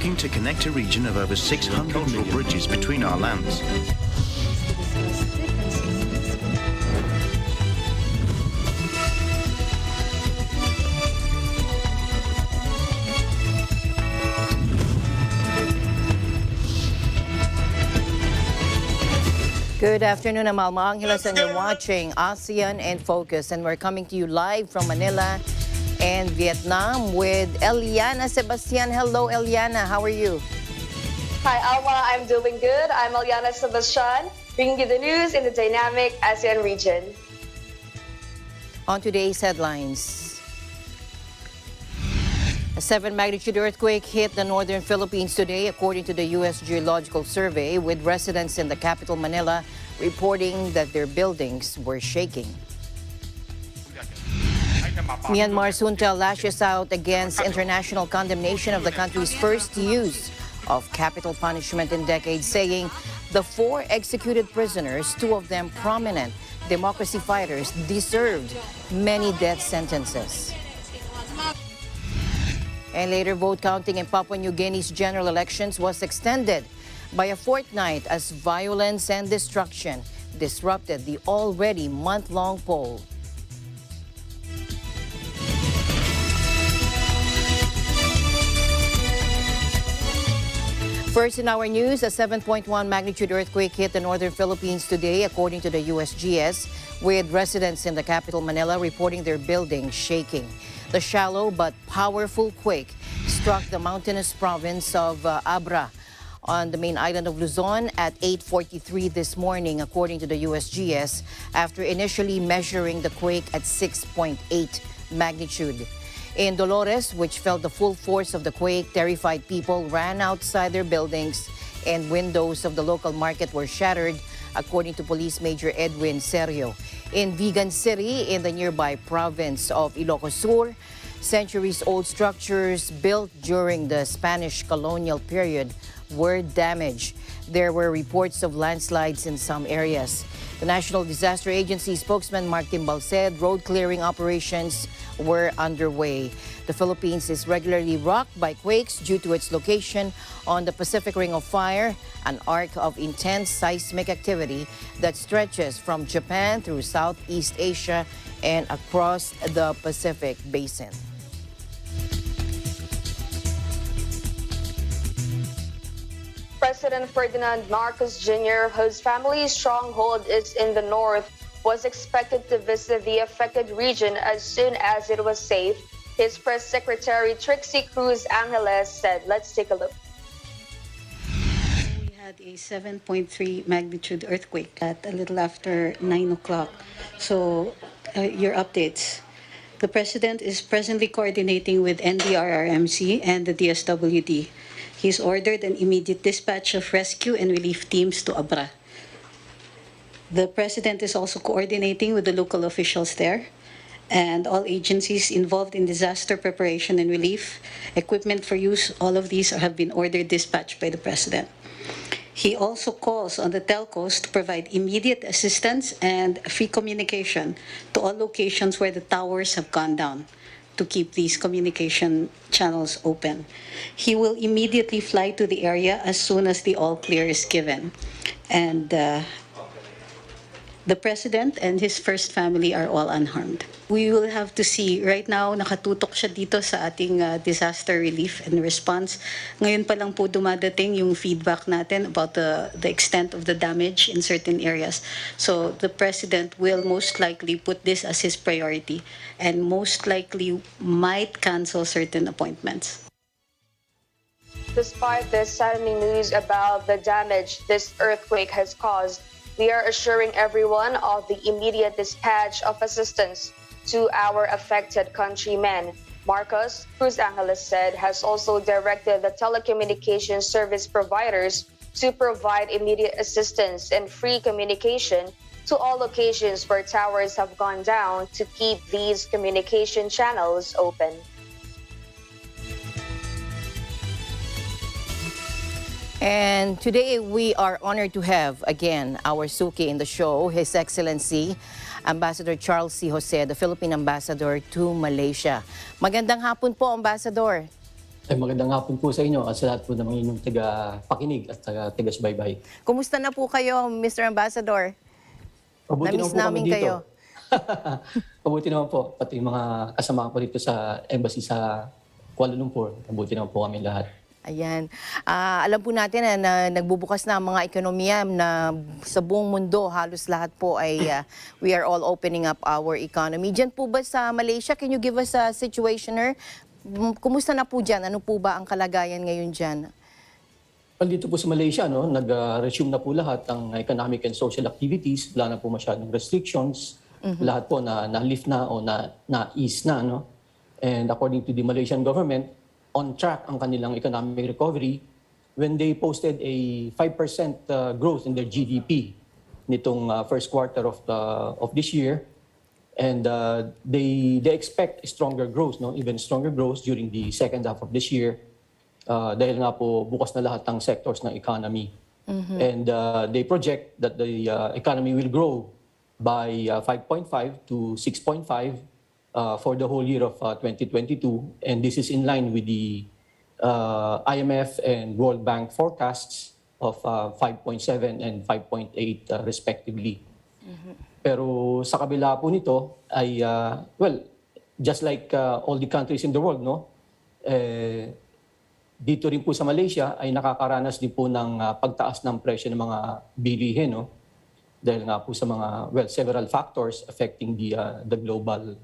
looking to connect a region of over 600 cultural bridges between our lands. Good afternoon, I'm Alma Angeles and you're watching ASEAN in Focus, and we're coming to you live from Manila and Vietnam with Eliana Sebastian. Hello, Eliana. How are you? Hi, Alma. I'm doing good. I'm Eliana Sebastian, bringing you the news in the dynamic ASEAN region. On today's headlines, a 7-magnitude earthquake hit the northern Philippines today, according to the U.S. Geological Survey, with residents in the capital, Manila, reporting that their buildings were shaking. Myanmar's junta lashes out against international condemnation of the country's first use of capital punishment in decades, saying the 4 executed prisoners, 2 of them prominent democracy fighters, deserved many death sentences. And later, vote counting in Papua New Guinea's general elections was extended by a fortnight as violence and destruction disrupted the already month-long poll. First in our news, a 7.1 magnitude earthquake hit the northern Philippines today, according to the USGS, with residents in the capital, Manila, reporting their buildings shaking. The shallow but powerful quake struck the mountainous province of Abra on the main island of Luzon at 8:43 this morning, according to the USGS, after initially measuring the quake at 6.8 magnitude. In Dolores, which felt the full force of the quake, terrified people ran outside their buildings and windows of the local market were shattered, according to Police Major Edwin Serio. In Vigan City, in the nearby province of Ilocos Sur, centuries-old structures built during the Spanish colonial period were damaged. There were reports of landslides in some areas. The National Disaster Agency spokesman Mark Timbal said road clearing operations were underway. The Philippines is regularly rocked by quakes due to its location on the Pacific Ring of Fire, an arc of intense seismic activity that stretches from Japan through Southeast Asia and across the Pacific Basin. President Ferdinand Marcos Jr., whose family's stronghold is in the north, was expected to visit the affected region as soon as it was safe. His press secretary, Trixie Cruz Angeles, said, let's take a look. We had a 7.3 magnitude earthquake at a little after 9 o'clock. So, your updates. The President is presently coordinating with NDRRMC and the DSWD. He's ordered an immediate dispatch of rescue and relief teams to Abra. The President is also coordinating with the local officials there and all agencies involved in disaster preparation and relief. Equipment for use, all of these have been ordered dispatched by the President. He also calls on the telcos to provide immediate assistance and free communication to all locations where the towers have gone down, to keep these communication channels open. He will immediately fly to the area as soon as the all clear is given. And the President and his first family are all unharmed. We will have to see. Right now, nakatutok siya dito sa ating disaster relief and response. Ngayon pa lang po dumadating yung feedback natin about the extent of the damage in certain areas. So the President will most likely put this as his priority and most likely might cancel certain appointments. Despite this saddening news about the damage this earthquake has caused, we are assuring everyone of the immediate dispatch of assistance to our affected countrymen. Marcos, Cruz Angeles said, has also directed the telecommunications service providers to provide immediate assistance and free communication to all locations where towers have gone down to keep these communication channels open. And today we are honored to have again our Suki in the show, His Excellency Ambassador Charles C. Jose, the Philippine Ambassador to Malaysia. Magandang hapon po, Ambassador. Ay, magandang hapon po sa inyo at sa lahat po ng mga inyong taga-pakinig at taga-subaybay. Kumusta na po kayo, Mr. Ambassador? Mabuti Na-miss naman po kami namin dito. kayo. Mabuti naman po, pati yung mga kasama ko dito sa embassy sa Kuala Lumpur. Mabuti naman po kami lahat. Ayan. Alam po natin na nagbubukas na ang mga ekonomiya na sa buong mundo, halos lahat po ay we are all opening up our economy. Diyan po ba sa Malaysia, can you give us a situationer? Kumusta na po dyan? Ano po ba ang kalagayan ngayon dyan? Dito po sa Malaysia, no, nag-resume na po lahat ang economic and social activities. Wala na po masyadong restrictions. Lahat po na-lift na o na-ease na. No? And according to the Malaysian government, on track ang kanilang economic recovery when they posted a 5% growth in their GDP nitong first quarter of this year. And they expect stronger growth, no? Even stronger growth during the second half of this year dahil nga po bukas na lahat ng sectors ng economy. And they project that the economy will grow by 5.5 to 6.5 for the whole year of 2022. And this is in line with the IMF and World Bank forecasts of 5.7 and 5.8 respectively. Pero sa kabila po nito ay, just like all the countries in the world, no? Dito rin po sa Malaysia ay nakakaranas din po ng pagtaas ng presyo ng mga bilihin, no? Dahil nga po sa mga, several factors affecting the global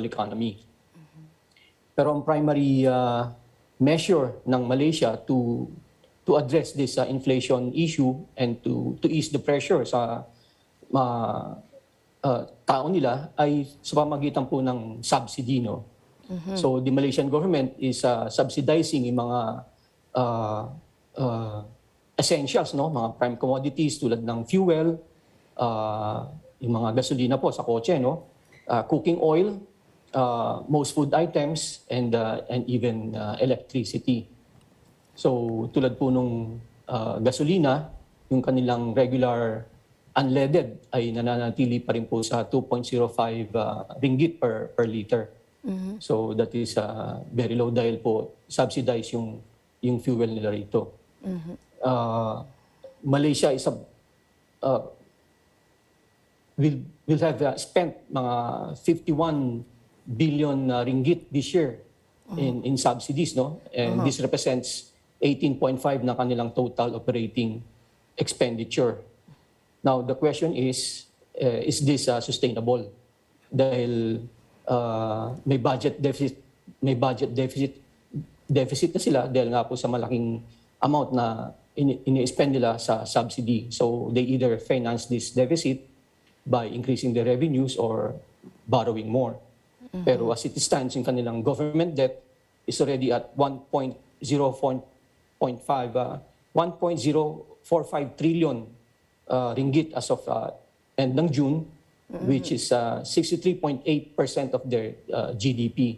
economy. Pero ang primary measure ng Malaysia to address this inflation issue and to ease the pressure sa tao nila ay sa pamamagitan po ng subsidy, no? So the Malaysian government is subsidizing yung mga essentials, no? Mga prime commodities tulad ng fuel, yung mga gasolina po sa kotse, no? Cooking oil, most food items, and even electricity. So tulad po nung gasolina, yung kanilang regular unleaded ay nananatili pa rin po sa 2.05 ringgit per liter. So that is very low dahil po subsidize yung fuel nila rito. Malaysia is will have spent mga 51 billion ringgit this year in subsidies, no? And this represents 18.5 na kanilang total operating expenditure. Now, the question is this sustainable? Dahil may budget deficit na sila dahil nga po sa malaking amount na ini-spend nila sa subsidy. So, they either finance this deficit by increasing their revenues or borrowing more. Pero as it stands, yung kanilang government debt is already at 1.045 trillion ringgit as of end ng June, which is 63.8% of their GDP.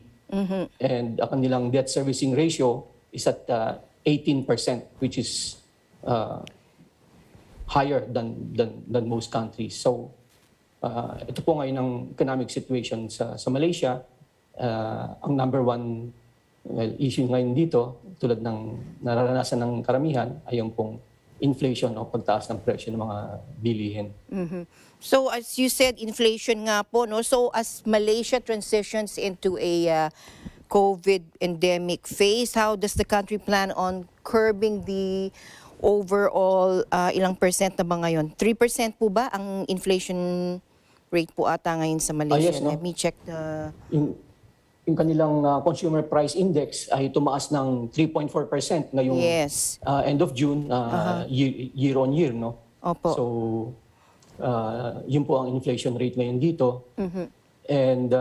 And ang kanilang debt servicing ratio is at 18%, which is higher than most countries. So ito po ngayon ang economic situation sa Malaysia. Ang number one issue ngayon dito, tulad ng nararanasan ng karamihan, ay yung pong inflation o pagtaas ng presyo ng mga bilihin. So as you said, inflation nga po, no? So as Malaysia transitions into a COVID endemic phase, how does the country plan on curbing the overall ilang percent na ba ngayon? 3% po ba ang inflation rate po ata ngayon sa Malaysia? Yes, no? Let me check the... Yung kanilang consumer price index ay tumaas ng 3.4% ngayong end of June, year on year, no? Opo. So, yun po ang inflation rate ngayon dito. And,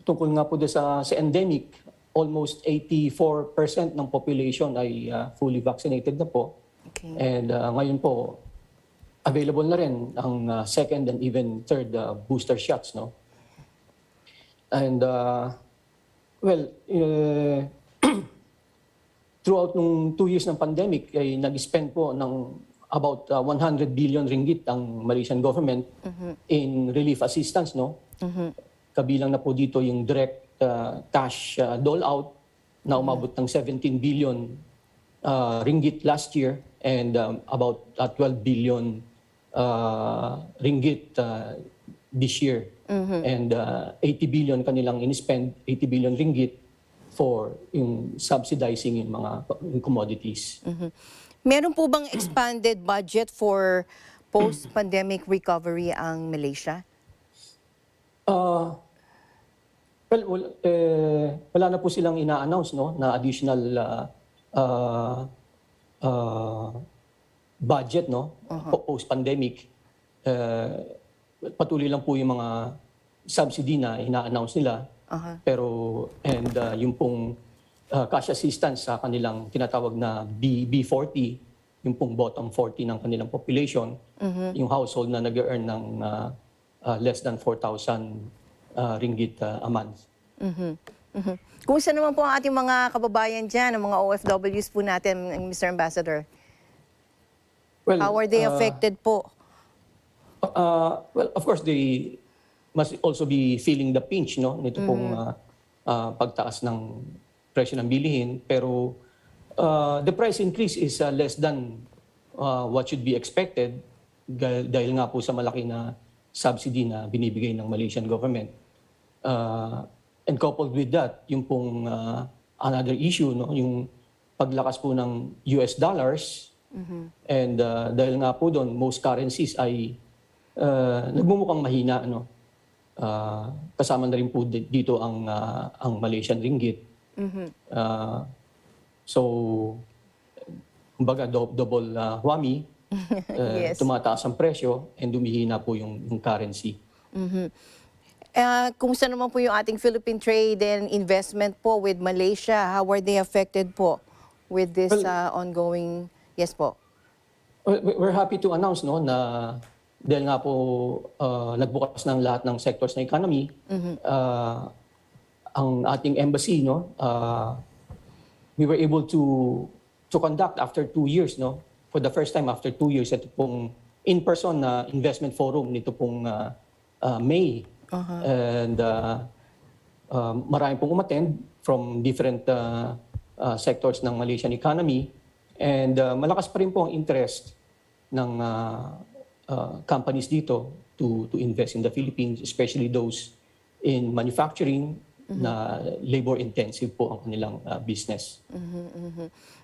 tungkol nga po sa endemic, almost 84% ng population ay fully vaccinated na po. Okay. And ngayon po, available na rin ang second and even third booster shots, no? And, throughout nung 2 years ng pandemic, ay nag-spend po ng about 100 billion ringgit ang Malaysian government in relief assistance, no? Kabilang na po dito yung direct cash dole out na umabot ng 17 billion ringgit last year and about 12 billion ringgit this year. And 80 billion kanilang in-spend, 80 billion ringgit for yung subsidizing yung mga commodities. Meron po bang expanded budget for post-pandemic recovery ang Malaysia? Wala na po silang ina-announce, no, na additional budget, no, post-pandemic. Patuloy lang po yung mga subsidy na ina-announce nila. Pero yung pong cash assistance sa kanilang tinatawag na B40, yung pong bottom 40 ng kanilang population, yung household na nag-earn ng less than 4,000 ringgit a month. Kumusta naman po ang ating mga kababayan dyan, ang mga OFWs po natin, Mr. Ambassador? Well, How are they affected po? Well, of course, they must also be feeling the pinch, no, nito pong pagtaas ng presyo ng bilihin. Pero the price increase is less than what should be expected dahil nga po sa malaki na subsidy na binibigay ng Malaysian government. And coupled with that, yung pong another issue, no, yung paglakas po ng US dollars. And dahil nga po doon, most currencies ay nagmumukhang mahina, no. Kasama na rin po dito ang Malaysian ringgit. So, kumbaga double whammy, Yes. tumataas ang presyo and dumihina po yung currency. Kumusta naman po yung ating Philippine trade and investment po with Malaysia? How are they affected po with this ongoing... Yes po. We're happy to announce, no, na dahil nga po nagbukas ng lahat ng sectors ng economy, ang ating embassy, no, we were able to conduct after 2 years, no, for the first time after 2 years, ito pong in-person na investment forum nito pong May. And marami pong umattend from different sectors ng Malaysian economy. And malakas pa rin po ang interest ng companies dito to invest in the Philippines, especially those in manufacturing na labor-intensive po ang kanilang business.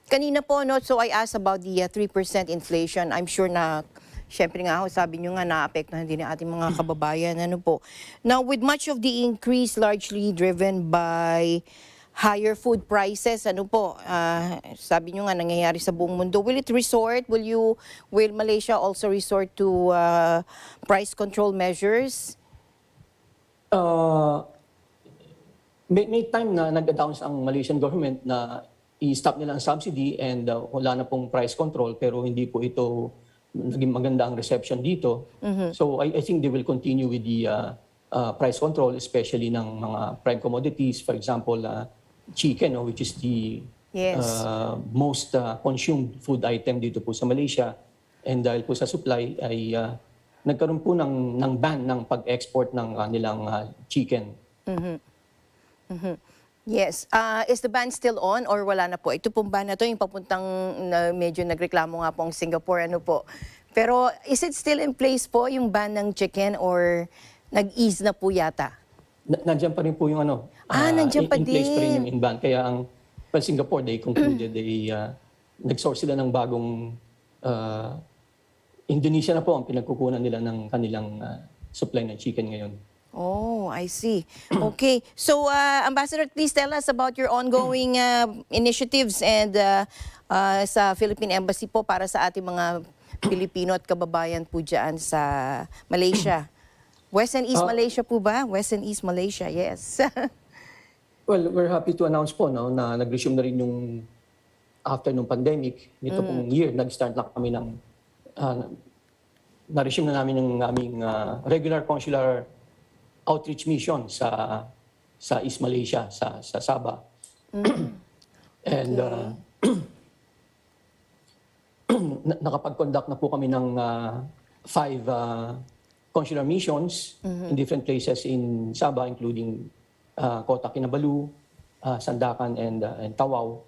Kanina po, no, so I asked about the 3% inflation. I'm sure na, syempre nga, sabi nyo nga, naapektuhan din ang ating mga kababayan. Ano po? Now, with much of the increase largely driven by higher food prices, ano po, sabi nyo nga, nangyayari sa buong mundo. Will Malaysia also resort to price control measures? May time na nag-announce ang Malaysian government na i-stop nila ang subsidy and wala na pong price control, pero hindi po ito naging maganda ang reception dito. So I think they will continue with the price control, especially ng mga prime commodities. For example, chicken, which is the most consumed food item dito po sa Malaysia. And dahil po sa supply ay nagkaroon po ng ban ng pag-export ng kanilang chicken. Yes. Is the ban still on or wala na po? Ito pong ban na to, yung papuntang medyo nagreklamo nga po ang Singapore, ano po. Pero is it still in place po yung ban ng chicken or nag-ease na po yata? Nandiyan pa rin po yung ano. Nandiyan pa in place pa rin din. yung ban. Kaya ang Singapore, they concluded, nag-source sila ng bagong Indonesia na po ang pinagkukunan nila ng kanilang supply ng chicken ngayon. Oh, I see. Okay. So, Ambassador, please tell us about your ongoing initiatives and sa Philippine Embassy po para sa ating mga Pilipino at kababayan po dyan sa Malaysia. West and East Malaysia po ba? West and East Malaysia, yes. Well, we're happy to announce po, no, na nag-resume na rin yung after nung pandemic. Nito pong year, nag-start na kami ng na-resume na namin ng aming regular consular outreach mission sa East Malaysia, sa Sabah. And nakapag-conduct na po kami ng 5 consular missions in different places in Sabah, including Kota Kinabalu, Sandakan, and Tawau,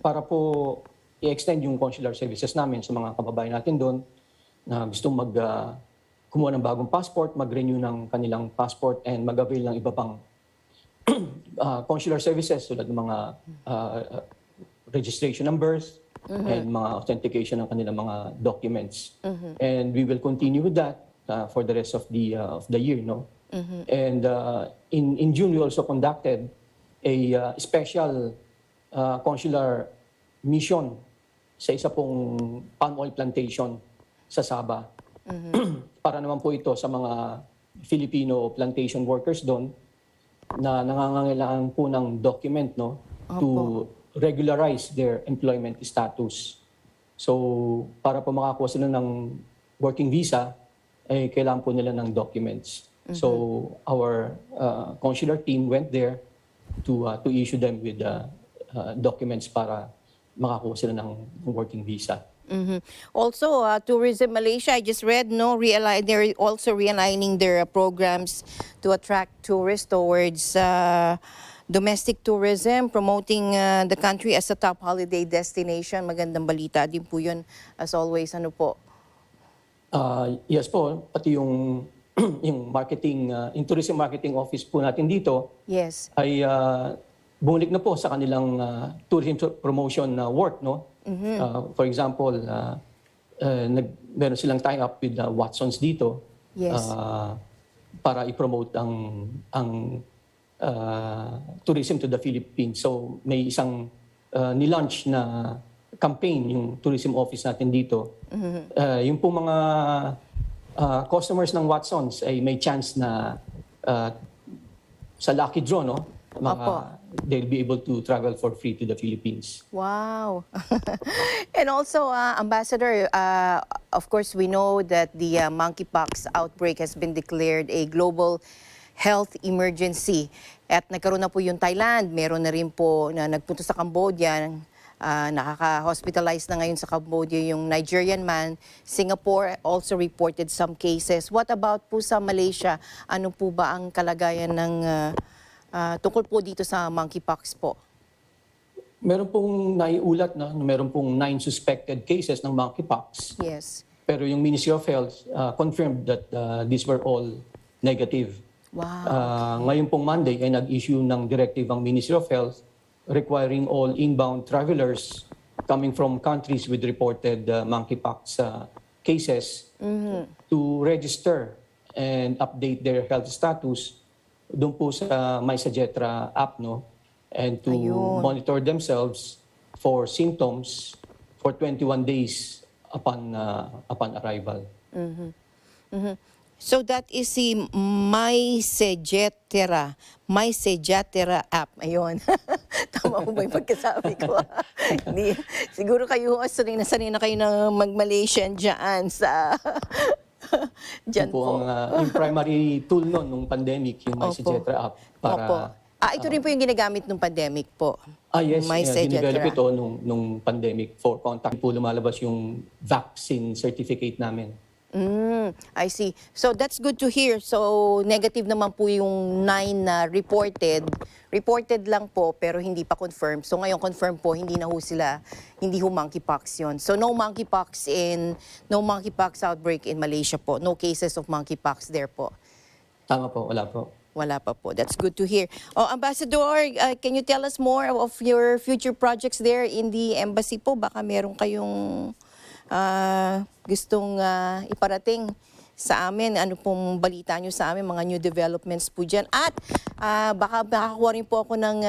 para po i-extend yung consular services namin sa mga kababayan natin doon na gustong kumuha ng bagong passport, mag-renew ng kanilang passport, and mag-avail ng iba pang consular services tulad ng mga registration ng birth and mga authentication ng kanilang mga documents. And we will continue with that for the rest of the year, no? And in June, we also conducted a special consular mission sa isa pong palm oil plantation sa Sabah. Para naman po ito sa mga Filipino plantation workers doon na nangangailangan po ng document, no, to regularize their employment status. So, para po makakuha sila ng working visa, kailangan po nila ng documents. So, our consular team went there to issue them with documents para makakuha sila ng working visa. Also, Tourism Malaysia, I just read, no, they're also realigning their programs to attract tourists towards domestic tourism, promoting the country as a top holiday destination. Magandang balita din po yun, as always. Ano po? Yes po, pati yung marketing, yung tourism marketing office po natin dito, Yes. ay bumalik na po sa kanilang tourism promotion work, no? For example, meron silang tie-up with Watsons dito. Yes. Para i-promote ang tourism to the Philippines. So may isang nilaunch na campaign yung tourism office natin dito. Yung po mga customers ng Watsons ay may chance na sa lucky draw, no? They'll be able to travel for free to the Philippines. Wow. And also, Ambassador, of course, we know that the monkeypox outbreak has been declared a global health emergency. At nagkaroon na po yung Thailand, meron na rin po na nagpunta sa Cambodia, nakaka-hospitalize na ngayon sa Cambodia yung Nigerian man. Singapore also reported some cases. What about po sa Malaysia? Ano po ba ang kalagayan ng tungkol po dito sa monkeypox po? Meron pong naiulat na meron pong 9 suspected cases ng monkeypox. Yes. Pero yung Ministry of Health confirmed that these were all negative. Wow. Ngayon pong Monday ay nag-issue ng directive ang Ministry of Health requiring all inbound travelers coming from countries with reported monkeypox cases to register and update their health status doon po sa MySajetra app, no? And to monitor themselves for symptoms for 21 days upon arrival. So that is si MySajetra app. Ayun. Tama po ba yung pagkasabi ko? Siguro kayo, sanay na kayo na mag-Malaysian dyan sa... Dyan po. Yung primary tool nun nung pandemic, yung MySajetra app. Para, ito rin po yung ginagamit nung pandemic po. Yes, dinevelop ito nung pandemic for contact. Po lumalabas yung vaccine certificate namin. I see. So that's good to hear. So negative naman po yung 9 na reported. Reported lang po pero hindi pa confirmed. So ngayon confirmed po, hindi monkeypox yun. So no monkeypox outbreak in Malaysia po. No cases of monkeypox there po. Tama po, wala po. Wala pa po. That's good to hear. Ambassador, can you tell us more of your future projects there in the embassy po? Baka meron kayong gustong iparating sa amin. Ano pong balita nyo sa amin, mga new developments po dyan. At baka makakuha rin po ako ng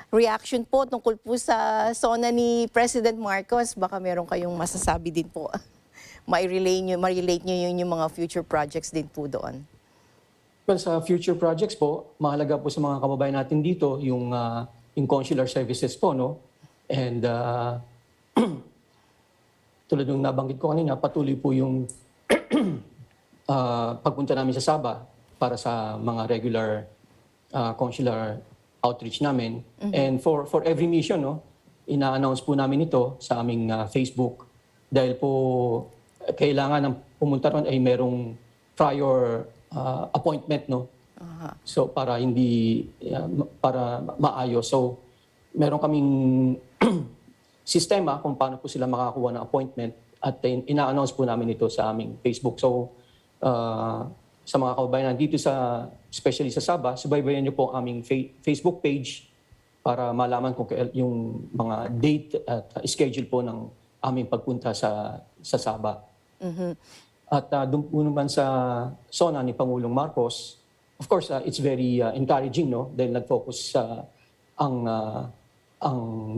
reaction po tungkol po sa SONA ni President Marcos. Baka meron kayong masasabi din po. Ma-relate nyo yung mga future projects din po doon. Well, sa future projects po, mahalaga po sa mga kababayan natin dito yung consular services po, no? And tulad ng nabanggit ko kanina, patuloy po yung pagpunta namin sa Sabah para sa mga regular consular outreach namin. And for every mission, no, ina-announce po namin ito sa aming Facebook dahil po kailangan ng pumunta ron ay merong prior appointment, no, So para hindi para maayos. So meron kaming sistema kung paano po sila makakuha ng appointment at ina-announce po namin ito sa aming Facebook. So sa mga kababayan dito especially sa Sabah, subaybayan niyo po ang aming Facebook page para malaman kung yung mga date at schedule po ng aming pagpunta sa Sabah. At doon po naman sa zona ni Pangulong Marcos, of course, it's very encouraging, no? Dahil nag-focus ang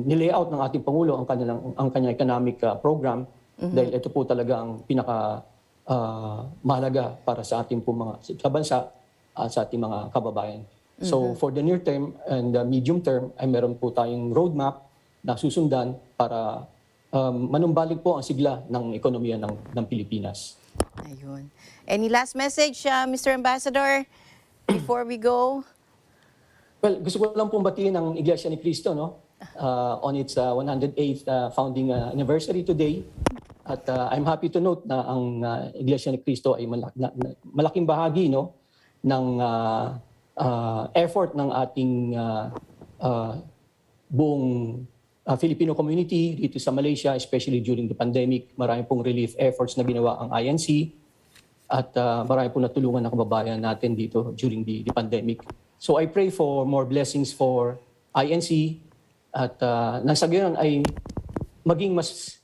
nilayout ng ating Pangulo ang kanyang economic program dahil ito po talaga ang pinaka mahalaga para sa ating po sa bansa at sa ating mga kababayan. So for the near term and the medium term ay meron po tayong roadmap na susundan para manumbalik po ang sigla ng ekonomiya ng Pilipinas. Ayun. Any last message, Mr. Ambassador, before we go? Well, gusto ko lang pong batiin ang Iglesia ni Cristo, no? On its 108th founding anniversary today. At I'm happy to note na ang Iglesia ni Cristo ay malaking bahagi, no, ng effort ng ating buong Filipino community dito sa Malaysia, especially during the pandemic. Marami pong relief efforts na ginawa ang INC at marami pong natulungan ng kababayan natin dito during the pandemic. So I pray for more blessings for INC at nang sa gayon ay maging mas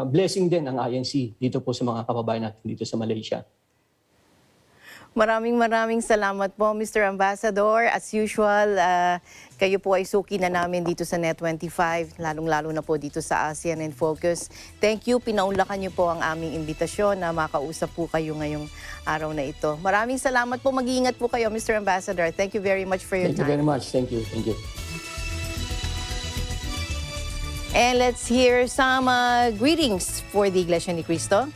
blessing din ang INC dito po sa mga kababayan natin dito sa Malaysia. Maraming salamat po, Mr. Ambassador. As usual, kayo po ay suki na namin dito sa Net25, lalong-lalo na po dito sa ASEAN in Focus. Thank you. Pinaunlakan niyo po ang aming imbitasyon na makausap po kayo ngayong araw na ito. Maraming salamat po. Mag-iingat po kayo, Mr. Ambassador. Thank you very much for your time. Thank you very much. Thank you. Thank you. And let's hear some greetings for the Iglesia ni Cristo.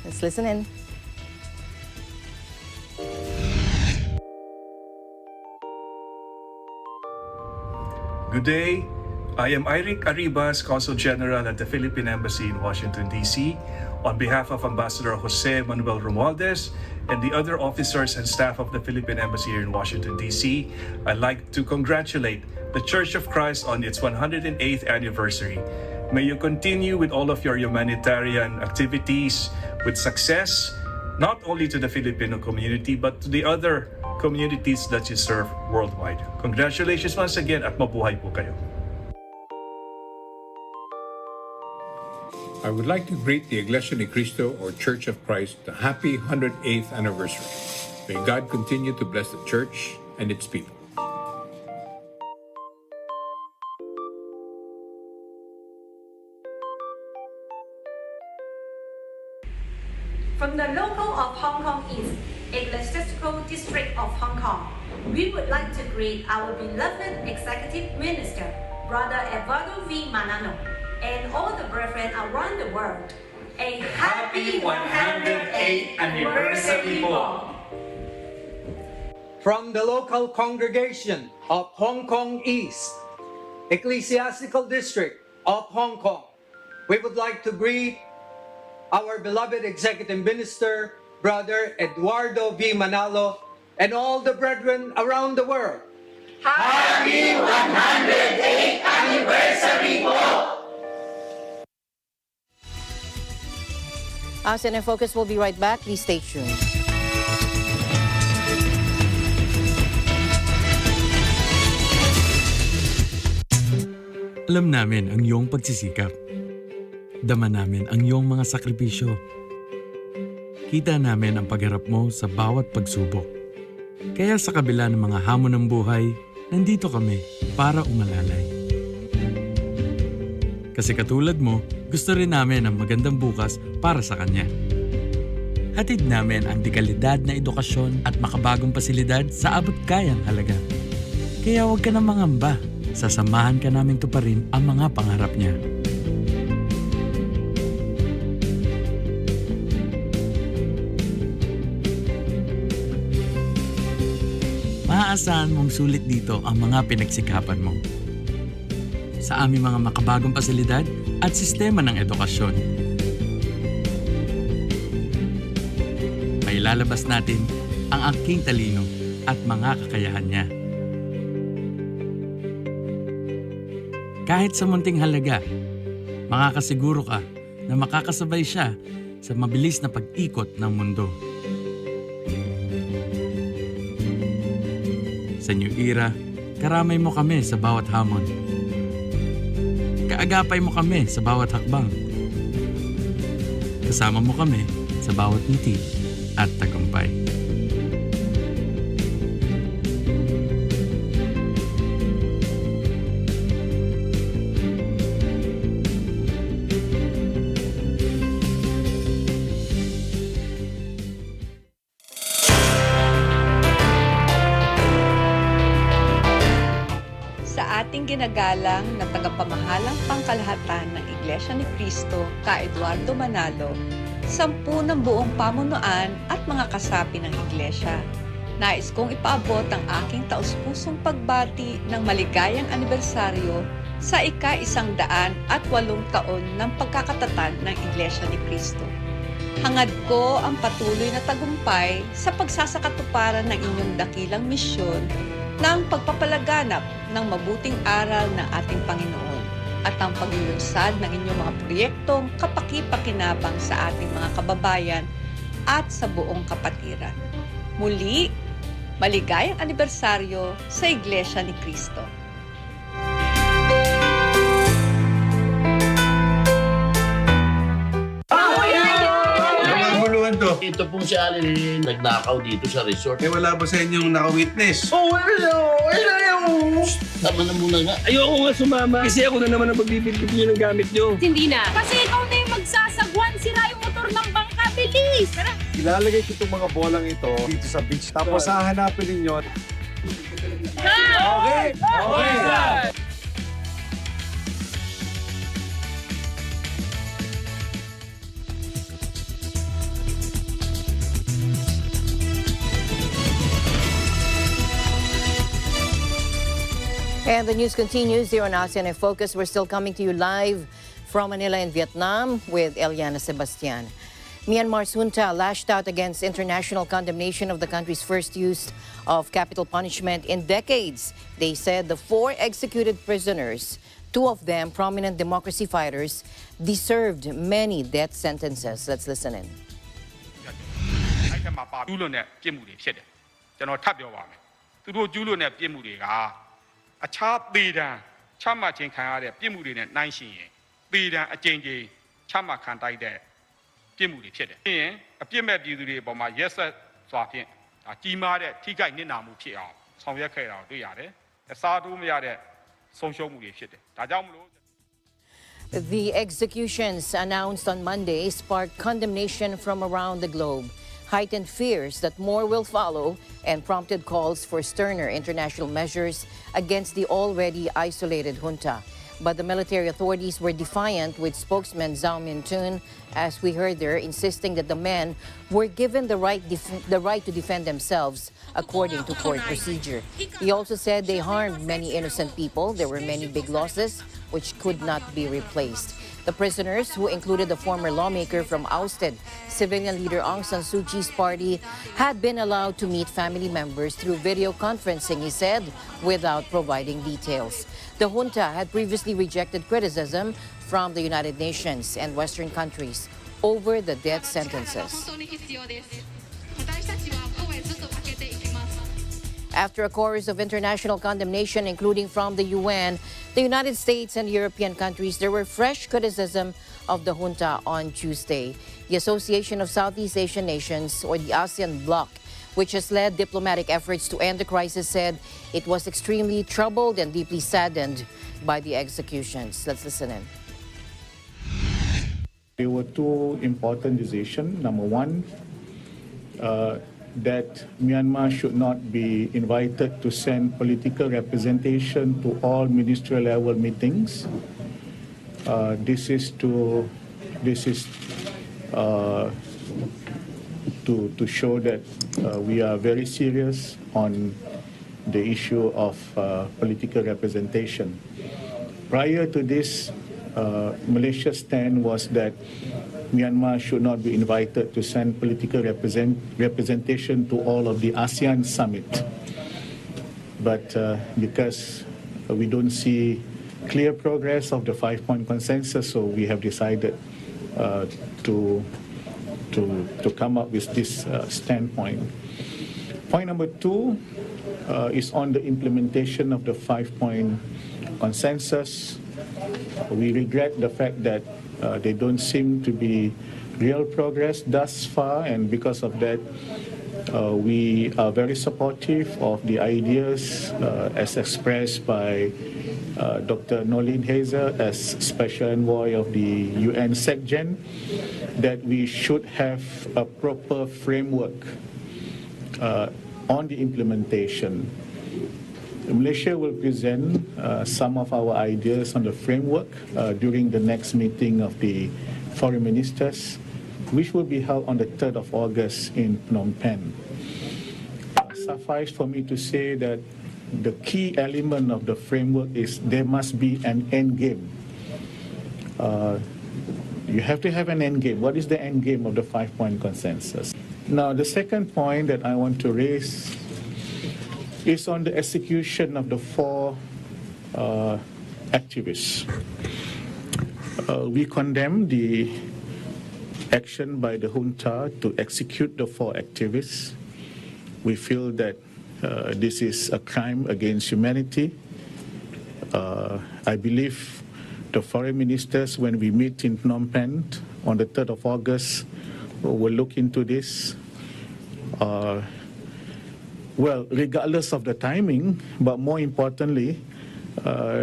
Let's listen in. Good day. I am Eric Arribas, Consul General at the Philippine Embassy in Washington, D.C. On behalf of Ambassador Jose Manuel Romualdez and the other officers and staff of the Philippine Embassy here in Washington, D.C., I'd like to congratulate the Church of Christ on its 108th anniversary. May you continue with all of your humanitarian activities with success, not only to the Filipino community, but to the other communities that you serve worldwide. Congratulations once again at mabuhay po kayo. I would like to greet the Iglesia ni Cristo or Church of Christ the happy 108th anniversary. May God continue to bless the church and its people. From the local of Hong Kong East, Ecclesiastical District of Hong Kong, we would like to greet our beloved Executive Minister, Brother Eduardo V. Manano, and all the brethren around the world. A happy 108th anniversary po! From the local congregation of Hong Kong East, Ecclesiastical District of Hong Kong, we would like to greet our beloved Executive Minister, Brother Eduardo V. Manalo, and all the brethren around the world. Happy 108th anniversary po! ASEAN in Focus will be right back. Please stay tuned. Alam namin ang iyong pagsisikap. Dama namin ang iyong mga sakripisyo. Kita namin ang pagharap mo sa bawat pagsubok. Kaya sa kabila ng mga hamon ng buhay, nandito kami para umalalay. Kasi katulad mo, gusto rin namin ang magandang bukas para sa kanya. Hatid namin ang dekalidad na edukasyon at makabagong pasilidad sa abot kayang halaga. Kaya huwag ka na mangamba, sasamahan ka namin tuparin ang mga pangarap niya. Maaasahan mong sulit dito ang mga pinagsikapan mo. Sa aming mga makabagong pasilidad at sistema ng edukasyon. Mailalabas natin ang aking talino at mga kakayahan niya. Kahit sa munting halaga, makakasiguro ka na makakasabay siya sa mabilis na pag-ikot ng mundo. Sa New Era, karamay mo kami sa bawat hamon. Kaagapay mo kami sa bawat hakbang. Kasama mo kami sa bawat ngiti at tagumpay. Ating ginagalang na tagapamahalang pangkalahatan ng Iglesia ni Cristo, ka Eduardo Manalo, 10 ng buong pamunuan at mga kasapi ng Iglesia. Nais kong ipaabot ang aking taus-pusong pagbati ng maligayang anibersaryo sa ika-108 taon ng pagkakatatag ng Iglesia ni Cristo. Hangad ko ang patuloy na tagumpay sa pagsasakatuparan ng inyong dakilang misyon ng pagpapalaganap ng mabuting aral ng ating Panginoon at ang paglulunsad ng inyong mga proyektong kapaki-pakinabang sa ating mga kababayan at sa buong kapatiran. Muli, maligayang anibersaryo sa Iglesia ni Cristo. Ito pong si Alin nagnakaw dito sa resort. Eh wala ba sa inyong naka-witness? Tama na muna nga. Ayoko nga sumama kasi ako na naman ang magbibigay nyo ng gamit nyo. Hindi na. Kasi ikaw na yung magsasagwan. Sira yung motor ng bangka. Bilis! Tara! Ilalagay ko itong mga bolang ito dito sa beach. Tapos hahanapin ninyo. Okay! Okay! And the news continues here on ASEAN in Focus. We're still coming to you live from Manila in Vietnam with Eliana Sebastian. Myanmar's junta lashed out against international condemnation of the country's first use of capital punishment in decades. They said the 4 executed prisoners, 2 of them prominent democracy fighters, deserved many death sentences. Let's listen in. The executions announced on Monday sparked condemnation from around the globe, heightened fears that more will follow, and prompted calls for sterner international measures against the already isolated junta. But the military authorities were defiant, with spokesman Zhao Mintun, as we heard there, insisting that the men were given the right to defend themselves according to court procedure. He also said they harmed many innocent people. There were many big losses which could not be replaced. The prisoners, who included the former lawmaker from ousted civilian leader Aung San Suu Kyi's party, had been allowed to meet family members through video conferencing, he said, without providing details. The junta had previously rejected criticism from the United Nations and Western countries over the death sentences. After a chorus of international condemnation, including from the UN, the United States and European countries, there were fresh criticism of the junta on Tuesday. The Association of Southeast Asian Nations, or the ASEAN bloc, which has led diplomatic efforts to end the crisis, said it was extremely troubled and deeply saddened by the executions. Let's listen in. There were 2 important decisions. Number one, that Myanmar should not be invited to send political representation to all ministerial level meetings. This is to show that we are very serious on the issue of political representation. Prior to this, Malaysia's stand was that Myanmar should not be invited to send political representation to all of the ASEAN summit. But because we don't see clear progress of the 5-point consensus, so we have decided to come up with this standpoint. Point number 2 is on the implementation of the 5-point consensus. We regret the fact that they don't seem to be real progress thus far, and because of that, we are very supportive of the ideas as expressed by Dr. Noeleen Heyzer as Special Envoy of the UN SecGen, that we should have a proper framework on the implementation. Malaysia will present some of our ideas on the framework during the next meeting of the foreign ministers, which will be held on the 3rd of August in Phnom Penh. Suffice for me to say that the key element of the framework is there must be an end game. You have to have an end game. What is the end game of the 5-point consensus? Now, the second point that I want to raise is on the execution of the 4 activists. We condemn the action by the junta to execute the 4 activists. We feel that this is a crime against humanity. I believe the foreign ministers, when we meet in Phnom Penh on the 3rd of August, will look into this. Well, regardless of the timing, but more importantly,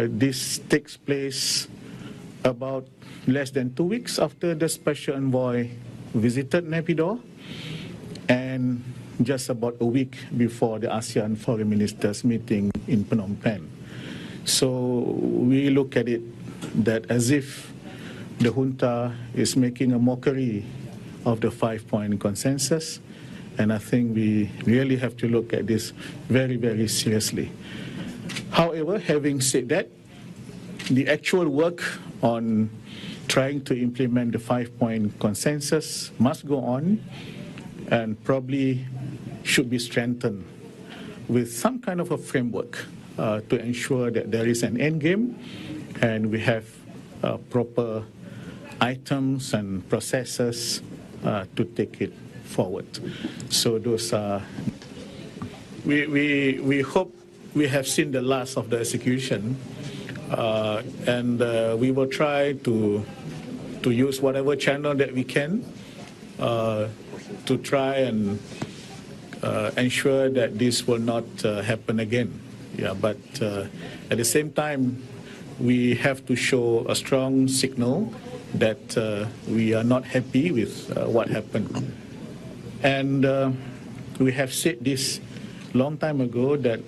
this takes place about less than 2 weeks after the Special Envoy visited Naypyidaw, and just about a week before the ASEAN Foreign Ministers meeting in Phnom Penh. So we look at it that as if the junta is making a mockery of the 5-point consensus, and I think we really have to look at this very, very seriously. However, having said that, the actual work on trying to implement the 5-point consensus must go on and probably should be strengthened with some kind of a framework to ensure that there is an end game and we have proper items and processes to take it forward. So those are, we hope we have seen the last of the execution, and we will try to use whatever channel that we can to try and ensure that this will not happen again. Yeah, but at the same time, we have to show a strong signal that we are not happy with what happened. And we have said this long time ago that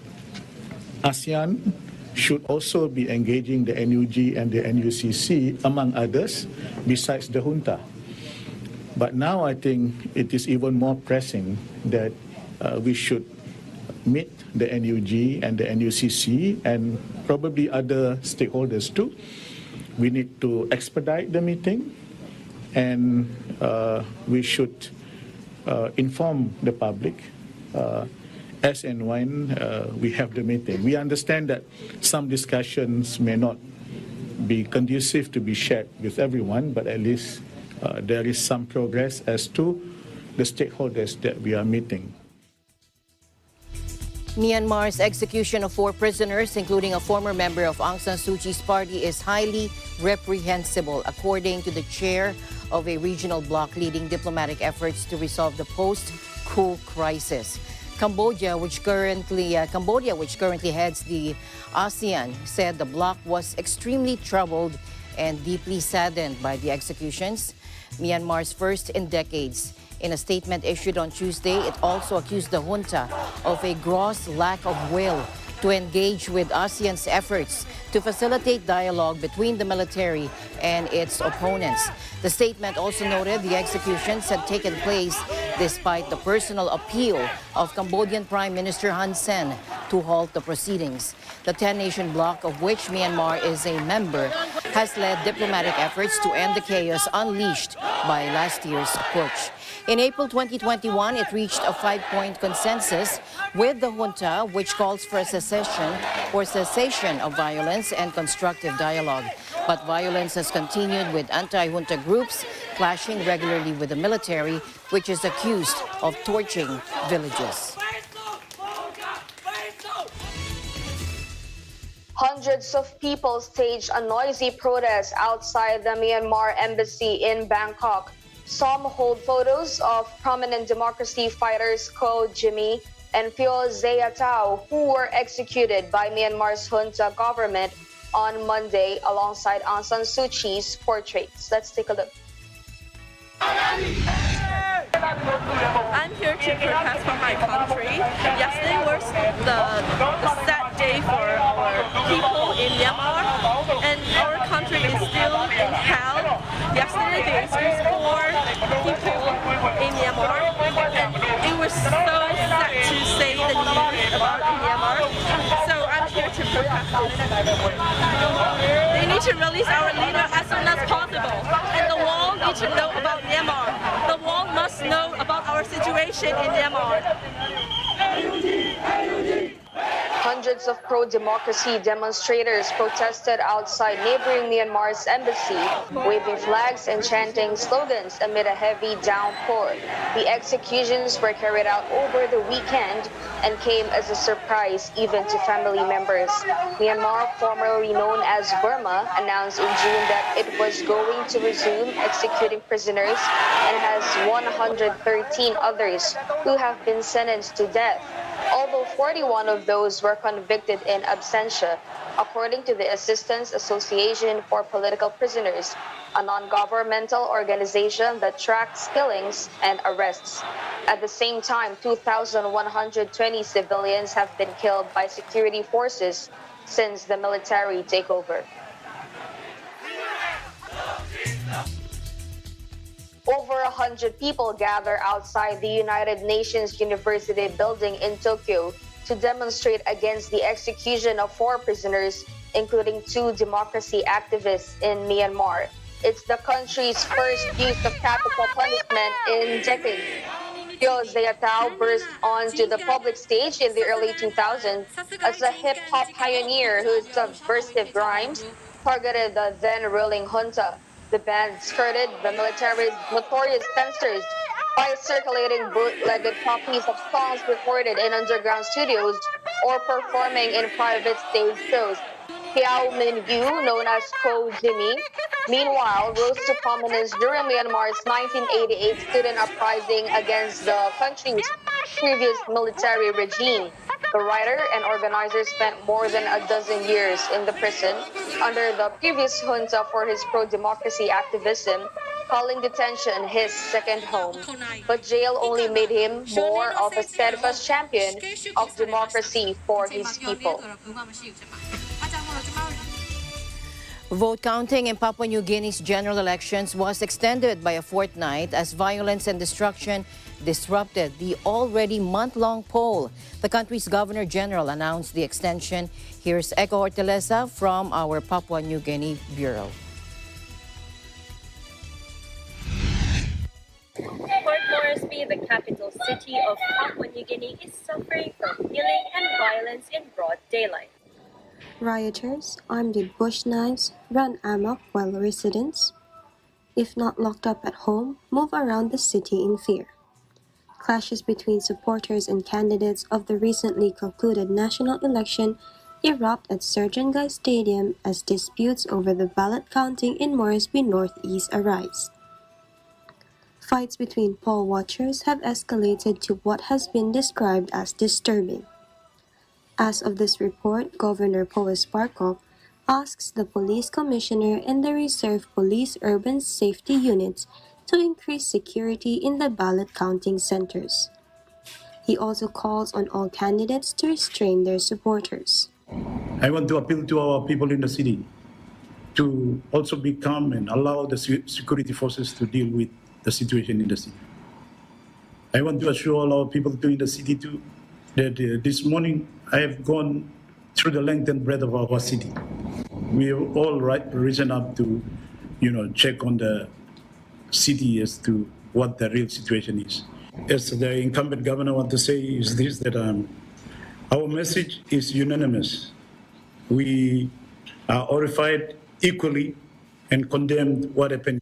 ASEAN should also be engaging the NUG and the NUCC, among others, besides the junta. But now I think it is even more pressing that we should meet the NUG and the NUCC and probably other stakeholders too. We need to expedite the meeting, and we should inform the public as and when we have the meeting. We understand that some discussions may not be conducive to be shared with everyone, but at least there is some progress as to the stakeholders that we are meeting. Myanmar's execution of 4 prisoners, including a former member of Aung San Suu Kyi's party, is highly reprehensible, according to the chair of a regional bloc leading diplomatic efforts to resolve the post-coup crisis. Cambodia, which currently heads the ASEAN, said the bloc was extremely troubled and deeply saddened by the executions, Myanmar's first in decades. In a statement issued on Tuesday, it also accused the junta of a gross lack of will to engage with ASEAN's efforts to facilitate dialogue between the military and its opponents. The statement also noted the executions had taken place despite the personal appeal of Cambodian Prime Minister Hun Sen to halt the proceedings. The 10-nation bloc, of which Myanmar is a member, has led diplomatic efforts to end the chaos unleashed by last year's putsch. In April 2021, it reached a 5-point consensus with the junta, which calls for cessation of violence and constructive dialogue. But violence has continued, with anti-junta groups clashing regularly with the military, which is accused of torching villages. Hundreds of people staged a noisy protest outside the Myanmar embassy in Bangkok. Some hold photos of prominent democracy fighters Ko Jimmy and Phyo Zayatao, who were executed by Myanmar's junta government on Monday alongside Aung San Suu Kyi's portraits. Let's take a look. I'm here to protest for my country. Yesterday was the sad day for our people in Myanmar, and our country is still in hell. Yesterday they executed 4 people in Myanmar, and it was so sad to say the news about Myanmar. So I'm here to protest this. They need to release our leader as soon as possible, and the world needs to know about Myanmar. The world must know about our situation in Myanmar. Hundreds of pro-democracy demonstrators protested outside neighboring Myanmar's embassy, waving flags and chanting slogans amid a heavy downpour. The executions were carried out over the weekend and came as a surprise even to family members. Myanmar, formerly known as Burma, announced in June that it was going to resume executing prisoners and has 113 others who have been sentenced to death, although 41 of those were convicted in absentia, according to the Assistance Association for Political Prisoners, a non-governmental organization that tracks killings and arrests. At the same time, 2,120 civilians have been killed by security forces since the military takeover. Over 100 people gather outside the United Nations University building in Tokyo to demonstrate against the execution of 4 prisoners, including 2 democracy activists in Myanmar. It's the country's first use of capital punishment in decades. Phyo Zayatao burst onto the public stage in the early 2000s as a hip-hop pioneer whose subversive rhymes targeted the then-ruling junta. The band skirted the military's notorious censors by circulating bootlegged copies of songs recorded in underground studios or performing in private stage shows. Piao Min Yu, known as Ko Jimmy, meanwhile, rose to prominence during Myanmar's 1988 student uprising against the country's previous military regime. The writer and organizer spent more than a dozen years in the prison under the previous junta for his pro-democracy activism, calling detention his second home. But jail only made him more of a steadfast champion of democracy for his people. Vote counting in Papua New Guinea's general elections was extended by a fortnight as violence and destruction disrupted the already month-long poll. The country's Governor General announced the extension. Here's Echo Hortaleza from our Papua New Guinea Bureau. Port Moresby, the capital city of Papua New Guinea, is suffering from killing and violence in broad daylight. Rioters, armed with bush knives, run amok while residents, if not locked up at home, move around the city in fear. Clashes between supporters and candidates of the recently concluded national election erupt at Surgeon Guy Stadium as disputes over the ballot counting in Moresby Northeast arise. Fights between poll watchers have escalated to what has been described as disturbing. As of this report, Governor Powes Parkov asks the police commissioner and the Reserve Police Urban Safety Units to increase security in the ballot counting centers. He also calls on all candidates to restrain their supporters. I want to appeal to our people in the city to also be calm and allow the security forces to deal with the situation in the city. I want to assure all our people in the city too that this morning I have gone through the length and breadth of our city. We have all risen up to, check on the city as to what the real situation is. As the incumbent governor, I want to say is this, that our message is unanimous. We are horrified equally and condemned what happened.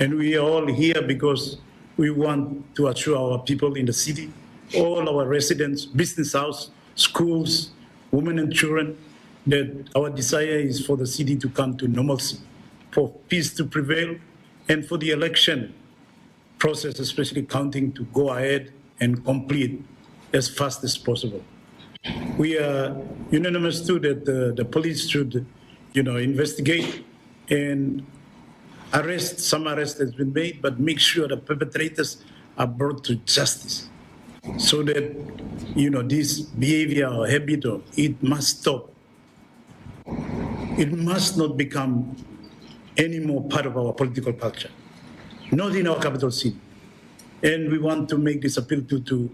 And we are all here because we want to assure our people in the city, all our residents, business house, schools, women and children, that our desire is for the city to come to normalcy, for peace to prevail, and for the election process, especially counting, to go ahead and complete as fast as possible. We are unanimous too that the police should, investigate and arrest. Some arrest has been made, but make sure the perpetrators are brought to justice, so that this behavior or habit, it must stop. It must not become any more part of our political culture, not in our capital city. And we want to make this appeal to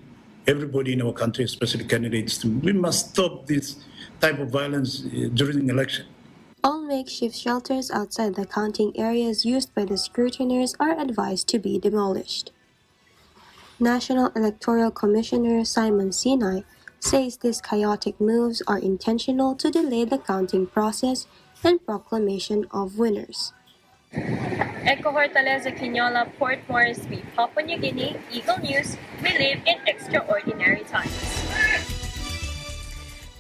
everybody in our country, especially candidates too. We must stop this type of violence during election. All makeshift shelters outside the counting areas used by the scrutineers are advised to be demolished. National Electoral Commissioner Simon Sinai says these chaotic moves are intentional to delay the counting process and proclamation of winners. Echo Hortaleza Quinola, Port Moresby, Papua New Guinea, Eagle News. We live in extraordinary times.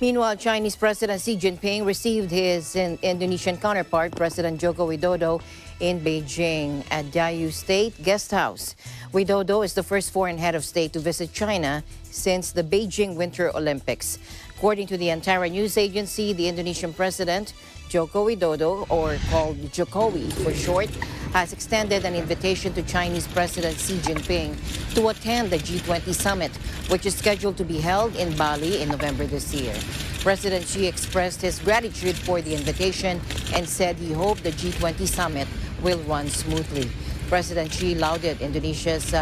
Meanwhile, Chinese President Xi Jinping received his Indonesian counterpart, President Joko Widodo, in Beijing at Diaoyu State Guest House. Widodo is the first foreign head of state to visit China since the Beijing Winter Olympics. According to the Antara news agency, the Indonesian President, Joko Widodo, or called Jokowi for short, has extended an invitation to Chinese President Xi Jinping to attend the G20 summit, which is scheduled to be held in Bali in November this year. President Xi expressed his gratitude for the invitation and said he hoped the G20 summit will run smoothly. President Xi lauded Indonesia's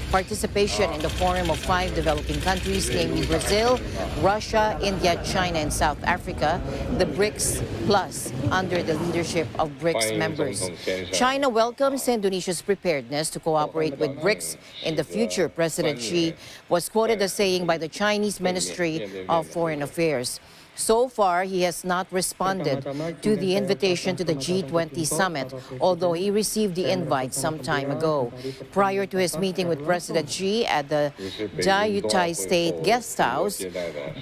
participation in the forum of 5 developing countries, namely Brazil, Russia, India, China, and South Africa, the BRICS Plus, under the leadership of BRICS members. China welcomes Indonesia's preparedness to cooperate with BRICS in the future. President Xi was quoted as saying by the Chinese Ministry of Foreign Affairs. So far, he has not responded to the invitation to the G20 summit, although he received the invite some time ago. Prior to his meeting with President Xi at the Diaoyu State Guest House,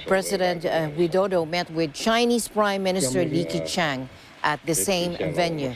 President Widodo met with Chinese Prime Minister Li Keqiang at the same venue.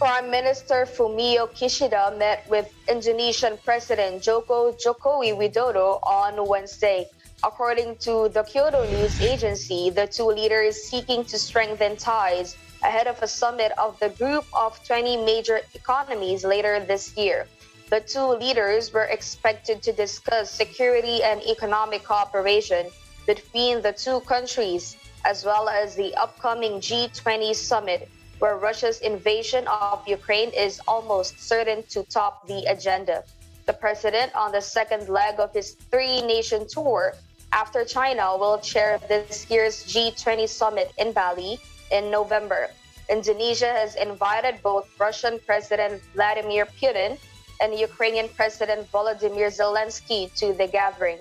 Prime Minister Fumio Kishida met with Indonesian President Joko Widodo on Wednesday. According to the Kyodo News Agency, the two leaders seeking to strengthen ties ahead of a summit of the Group of 20 Major Economies later this year. The two leaders were expected to discuss security and economic cooperation between the two countries, as well as the upcoming G20 summit, where Russia's invasion of Ukraine is almost certain to top the agenda. The president, on the second leg of his 3-nation tour after China, will chair this year's G20 summit in Bali in November. Indonesia has invited both Russian President Vladimir Putin and Ukrainian President Volodymyr Zelensky to the gathering.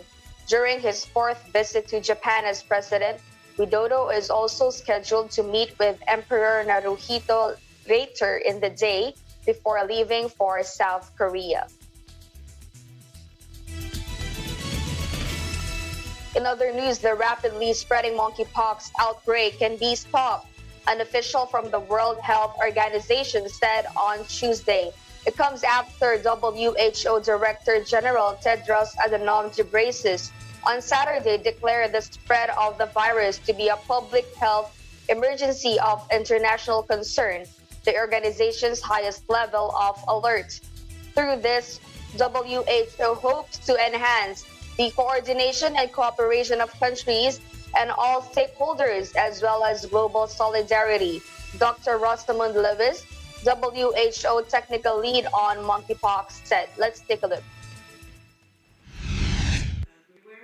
During his 4th visit to Japan as president, Widodo is also scheduled to meet with Emperor Naruhito later in the day before leaving for South Korea. In other news, the rapidly spreading monkeypox outbreak can be stopped, an official from the World Health Organization said on Tuesday. It comes after WHO Director General Tedros Adhanom Ghebreyesus on Saturday declared the spread of the virus to be a public health emergency of international concern, the organization's highest level of alert. Through this, WHO hopes to enhance the coordination and cooperation of countries and all stakeholders, as well as global solidarity. Dr. Rosamund Lewis, WHO technical lead on monkeypox, said. Let's take a look.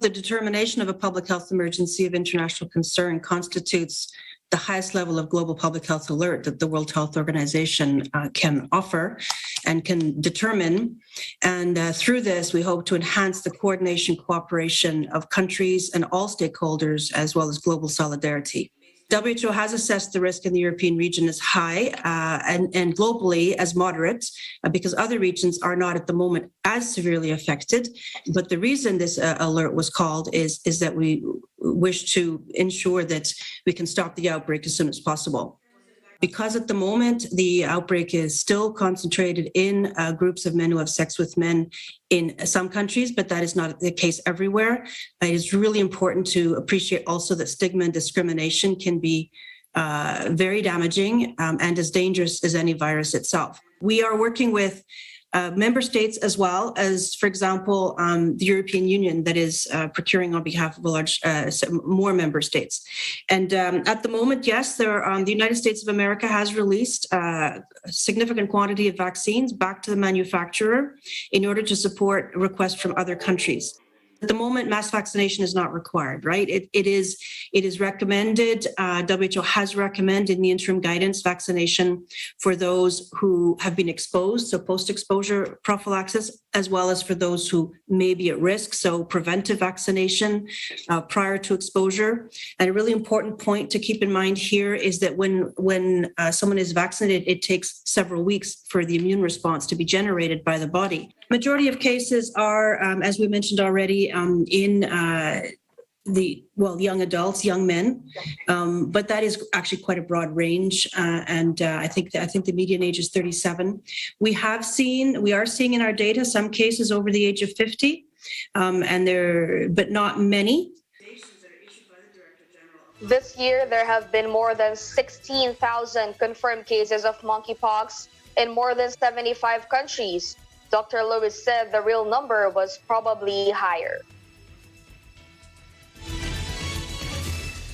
The determination of a public health emergency of international concern constitutes the highest level of global public health alert that the World Health Organization can offer and can determine. And through this, we hope to enhance the coordination, cooperation of countries and all stakeholders, as well as global solidarity. WHO has assessed the risk in the European region as high and globally as moderate because other regions are not at the moment as severely affected. But the reason this alert was called is that we wish to ensure that we can stop the outbreak as soon as possible. Because at the moment, the outbreak is still concentrated in groups of men who have sex with men in some countries, but that is not the case everywhere. It is really important to appreciate also that stigma and discrimination can be very damaging and as dangerous as any virus itself. We are working with member states as well as, for example, the European Union that is procuring on behalf of a large, more member states. And at the moment, yes, the United States of America has released a significant quantity of vaccines back to the manufacturer in order to support requests from other countries. At the moment, mass vaccination is not required, right? It is recommended, WHO has recommended in the interim guidance vaccination for those who have been exposed, so post-exposure prophylaxis, as well as for those who may be at risk, so preventive vaccination prior to exposure. And a really important point to keep in mind here is that when someone is vaccinated, it takes several weeks for the immune response to be generated by the body. Majority of cases are, as we mentioned already, in young adults, young men, but that is actually quite a broad range, and I think the median age is 37. We are seeing in our data some cases over the age of 50, but not many. This year, there have been more than 16,000 confirmed cases of monkeypox in more than 75 countries. Dr. Lewis said the real number was probably higher.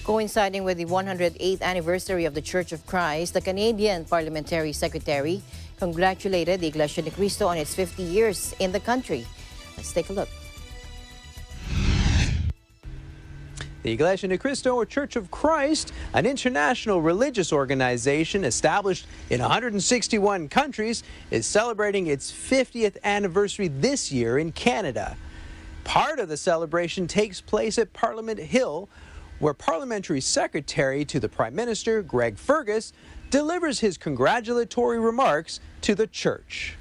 Coinciding with the 108th anniversary of the Church of Christ, the Canadian Parliamentary Secretary congratulated the Iglesia ni Cristo on its 50 years in the country. Let's take a look. The Iglesia ni Cristo, or Church of Christ, an international religious organization established in 161 countries, is celebrating its 50th anniversary this year in Canada. Part of the celebration takes place at Parliament Hill, where Parliamentary Secretary to the Prime Minister, Greg Fergus, delivers his congratulatory remarks to the church.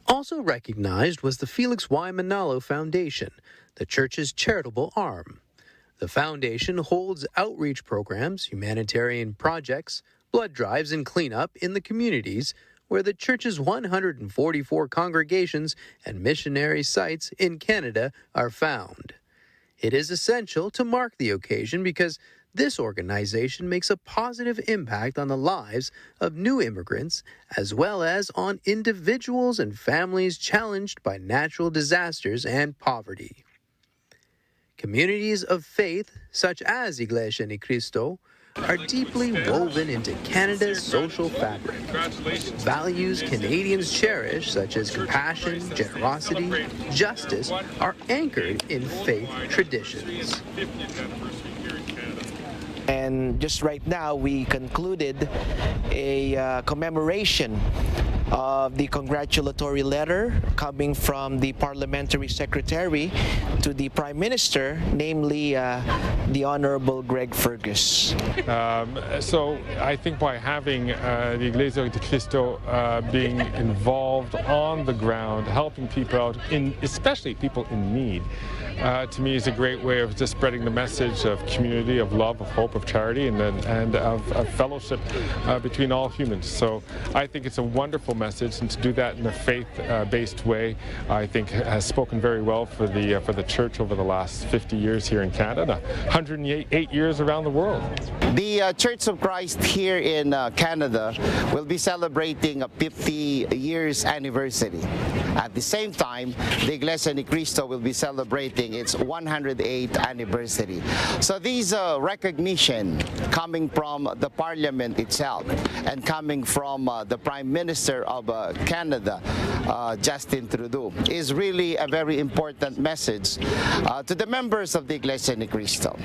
Also recognized was the Felix Y. Manalo Foundation, the church's charitable arm. The foundation holds outreach programs, humanitarian projects, blood drives, and cleanup in the communities where the church's 144 congregations and missionary sites in Canada are found. It is essential to mark the occasion because this organization makes a positive impact on the lives of new immigrants as well as on individuals and families challenged by natural disasters and poverty. Communities of faith, such as Iglesia ni Cristo, are deeply woven into Canada's social fabric. Values Canadians cherish, such as compassion, generosity, justice, are anchored in faith traditions. And just right now, we concluded a commemoration of the congratulatory letter coming from the Parliamentary Secretary to the Prime Minister, namely the Honorable Greg Fergus. So I think by having the Iglesia ni Cristo being involved on the ground, helping people out, especially people in need, to me is a great way of just spreading the message of community, of love, of hope, of charity, and of fellowship between all humans. So I think it's a wonderful message, and to do that in a faith-based way, I think has spoken very well for the church over the last 50 years here in Canada, 108 years around the world. The Church of Christ here in Canada will be celebrating a 50 years anniversary. At the same time, the Iglesia ni Cristo will be celebrating its 108th anniversary. So these recognition coming from the Parliament itself and coming from the Prime Minister of Canada, Justin Trudeau, is really a very important message to the members of the Iglesia ni Cristo.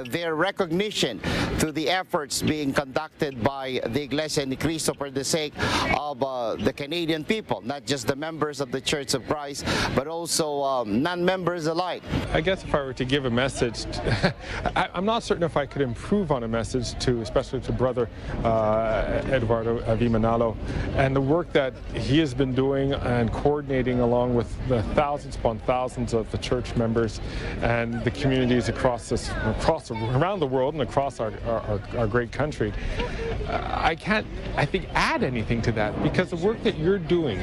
Their recognition to the efforts being conducted by the Iglesia ni Cristo for the sake of the Canadian people, not just the members of the Church of Christ, but also non-members alike. I guess if I were to give a message, I'm not certain if I could improve on a message especially to Brother Eduardo Manalo, and the work that he has been doing and coordinating along with the thousands upon thousands of the church members and the communities around the world and across our great country. I can't, I think, add anything to that, because the work that you're doing,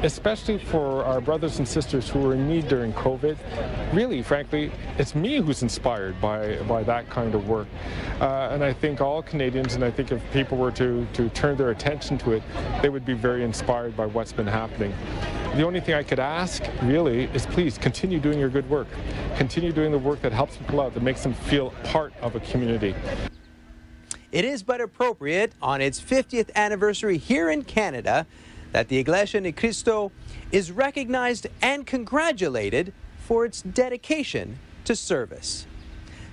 especially for our brothers and sisters who were in need during COVID, really, frankly, it's me who's inspired by that kind of work. And I think all Canadians, and I think if people were to turn their attention to it, they would be very inspired by what's been happening. The only thing I could ask, really, is please continue doing your good work. Continue doing the work that helps people out, that makes them feel part of a community. It is but appropriate on its 50th anniversary here in Canada that the Iglesia ni Cristo is recognized and congratulated for its dedication to service.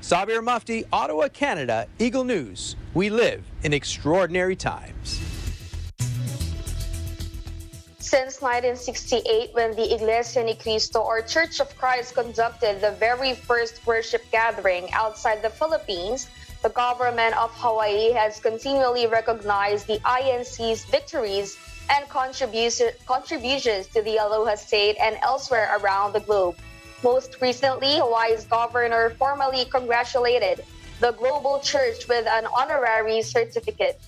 Sabir Mufti, Ottawa, Canada, Eagle News. We live in extraordinary times. Since 1968, when the Iglesia ni Cristo, or Church of Christ, conducted the very first worship gathering outside the Philippines, the government of Hawaii has continually recognized the INC's victories and contributions to the Aloha State and elsewhere around the globe. Most recently, Hawaii's governor formally congratulated the Global Church with an honorary certificate.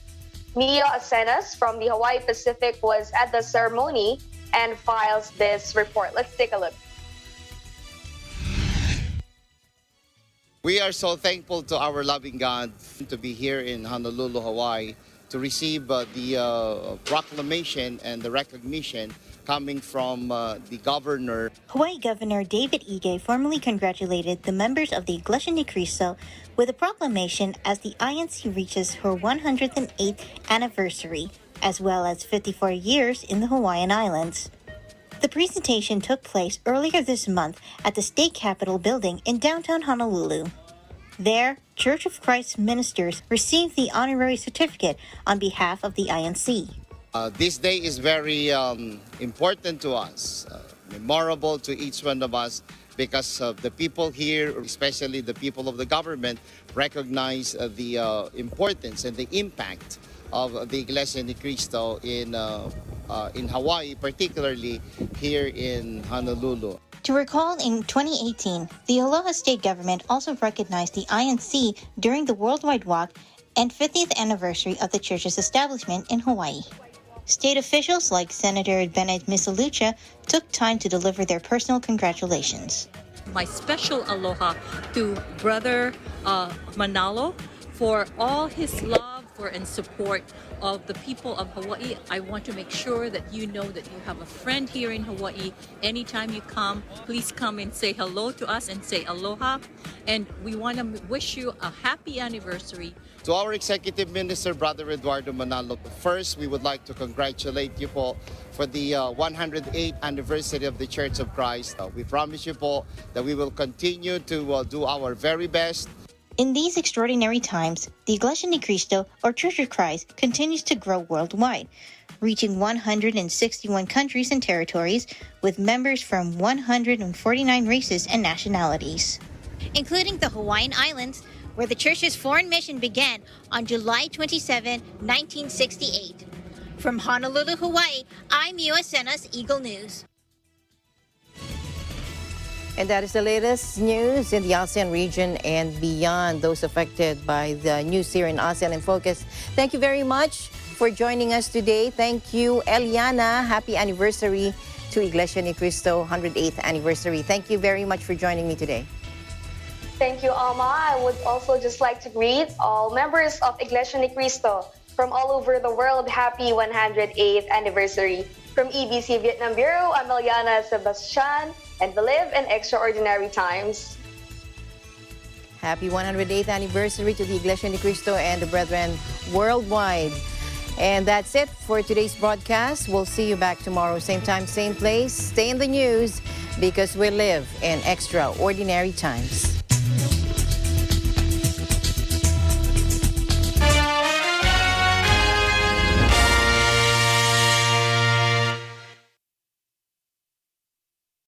Mia Asenas from the Hawaii Pacific was at the ceremony and files this report. Let's take a look. We are so thankful to our loving God to be here in Honolulu, Hawaii, to receive the proclamation and the recognition coming from the governor. Hawaii Governor David Ige formally congratulated the members of the Iglesia ni Cristo with a proclamation as the INC reaches her 108th anniversary, as well as 54 years in the Hawaiian Islands. The presentation took place earlier this month at the State Capitol building in downtown Honolulu. There, Church of Christ ministers received the honorary certificate on behalf of the INC. This day is very important to us, memorable to each one of us, because the people here, especially the people of the government, recognize the importance and the impact of the Iglesia ni Cristo in Hawaii, particularly here in Honolulu. To recall, in 2018, the Aloha State government also recognized the INC during the Worldwide Walk and 50th anniversary of the church's establishment in Hawaii. State officials like Senator Bennett Misalucha took time to deliver their personal congratulations. My special aloha to Brother Manalo for all his love and support of the people of Hawaii. I want to make sure that you know that you have a friend here in Hawaii. Anytime you come, please come and say hello to us and say aloha. And we want to wish you a happy anniversary. To our Executive Minister, Brother Eduardo Manalo, first we would like to congratulate you po for the 108th anniversary of the Church of Christ. We promise you po that we will continue to do our very best. In these extraordinary times, the Iglesia ni Cristo, or Church of Christ, continues to grow worldwide, reaching 161 countries and territories with members from 149 races and nationalities, including the Hawaiian Islands, where the church's foreign mission began on July 27, 1968. From Honolulu, Hawaii, I'm Mia Asenas, Eagle News. And that is the latest news in the ASEAN region and beyond, those affected by the news here in ASEAN in Focus. Thank you very much for joining us today. Thank you, Eliana. Happy anniversary to Iglesia ni Cristo 108th anniversary. Thank you very much for joining me today. Thank you, Alma. I would also just like to greet all members of Iglesia ni Cristo from all over the world. Happy 108th anniversary. From EBC Vietnam Bureau, I'm Eliana Sebastian, and we live in extraordinary times. Happy 108th anniversary to the Iglesia ni Cristo and the brethren worldwide. And that's it for today's broadcast. We'll see you back tomorrow, same time, same place. Stay in the news because we live in extraordinary times.